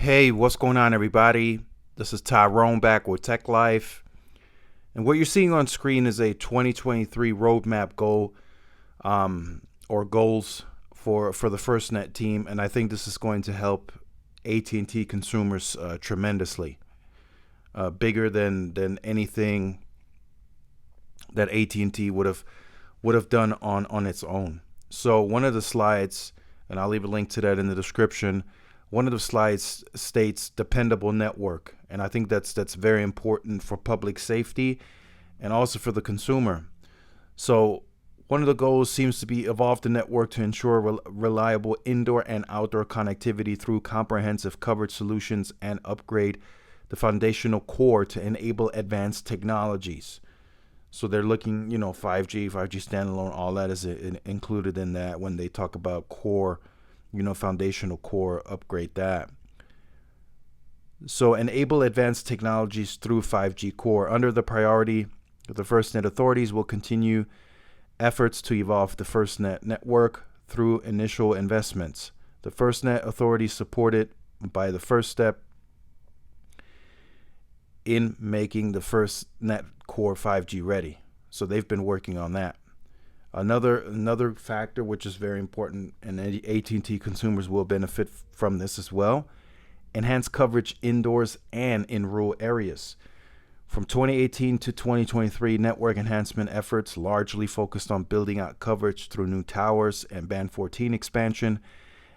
Hey, what's going on, everybody? This is Tyrone back with Tech Life. And what you're seeing on screen is a 2023 roadmap goal or goals for the FirstNet team. And I think this is going to help AT&T consumers tremendously. Bigger than anything that AT&T would have done on its own. So one of the slides, and I'll leave a link to that in the description. One of the slides states dependable network, and I think that's very important for public safety and also for the consumer. So one of the goals seems to be evolve the network to ensure reliable indoor and outdoor connectivity through comprehensive coverage solutions and upgrade the foundational core to enable advanced technologies. So they're looking, 5G standalone, all that is included in that when they talk about core, foundational core, upgrade that. So enable advanced technologies through 5G core. Under the priority, the FirstNet authorities will continue efforts to evolve the FirstNet network through initial investments. The FirstNet authorities supported by the first step in making the FirstNet core 5G ready. So they've been working on that. Another factor which is very important, and AT&T consumers will benefit from this as well, enhanced coverage indoors and in rural areas. From 2018 to 2023, network enhancement efforts largely focused on building out coverage through new towers and Band 14 expansion,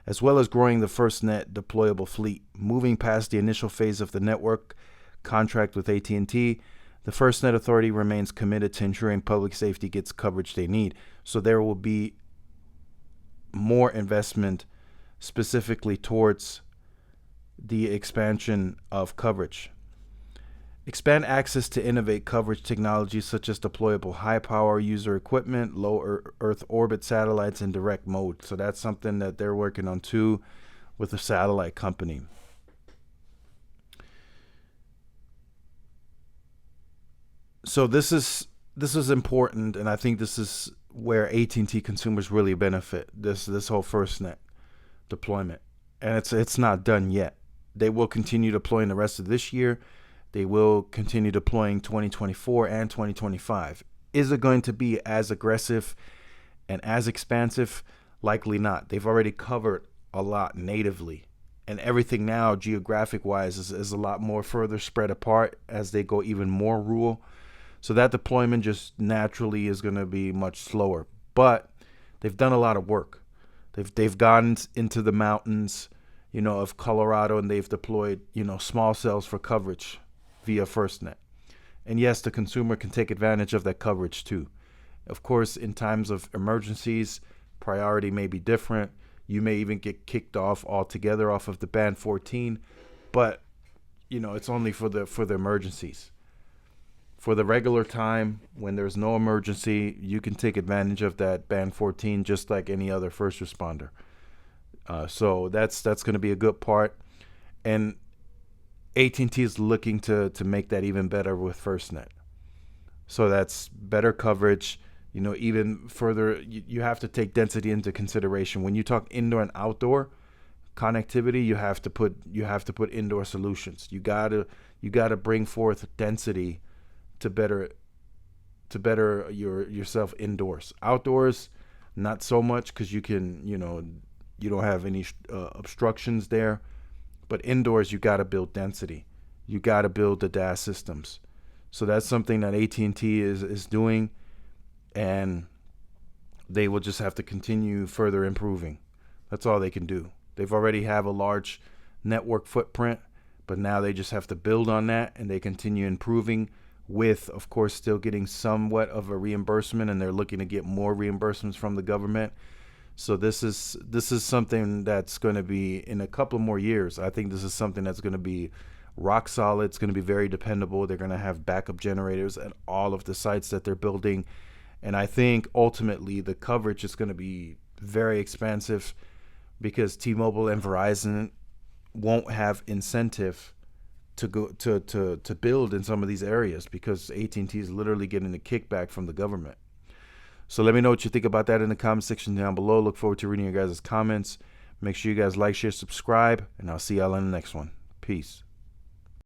as well as growing the FirstNet deployable fleet. Moving past the initial phase of the network contract with AT&T, the FirstNet Authority remains committed to ensuring public safety gets coverage they need. So there will be more investment specifically towards the expansion of coverage. Expand access to innovate coverage technologies such as deployable high-power user equipment, low Earth orbit satellites, and direct mode. So that's something that they're working on too with a satellite company. So this is important, and I think this is where AT&T consumers really benefit. This whole FirstNet deployment, and it's not done yet. They will continue deploying the rest of this year. They will continue deploying 2024 and 2025. Is it going to be as aggressive and as expansive? Likely not. They've already covered a lot natively, and everything now geographic-wise is a lot more further spread apart as they go even more rural. So that deployment just naturally is going to be much slower. But they've done a lot of work. They've gone into the mountains, of Colorado, and they've deployed, small cells for coverage via FirstNet. And yes, the consumer can take advantage of that coverage too. Of course, in times of emergencies, priority may be different. You may even get kicked off altogether off of the Band 14, but it's only for the emergencies. For the regular time, when there's no emergency, you can take advantage of that Band 14 just like any other first responder. So that's going to be a good part. And AT&T is looking to make that even better with FirstNet. So that's better coverage. Even further, you have to take density into consideration. When you talk indoor and outdoor connectivity, you have to put indoor solutions. You gotta bring forth density to better yourself indoors. Outdoors, not so much, because you don't have any obstructions there. But indoors, you got to build density. You got to build the DAS systems. So that's something that AT&T is doing, and they will just have to continue further improving. That's all they can do. They've already have a large network footprint, but now they just have to build on that, and they continue improving with, of course, still getting somewhat of a reimbursement, and they're looking to get more reimbursements from the government. So this is something that's going to be in a couple more years. I think this is something that's going to be rock solid. It's going to be very dependable. They're going to have backup generators at all of the sites that they're building. And I think ultimately the coverage is going to be very expansive, because T-Mobile and Verizon won't have incentive to go to build in some of these areas, because AT&T is literally getting a kickback from the government. So let me know what you think about that in the comment section down below. Look forward to reading your guys' comments. Make sure you guys like, share, subscribe, and I'll see y'all in the next one. Peace.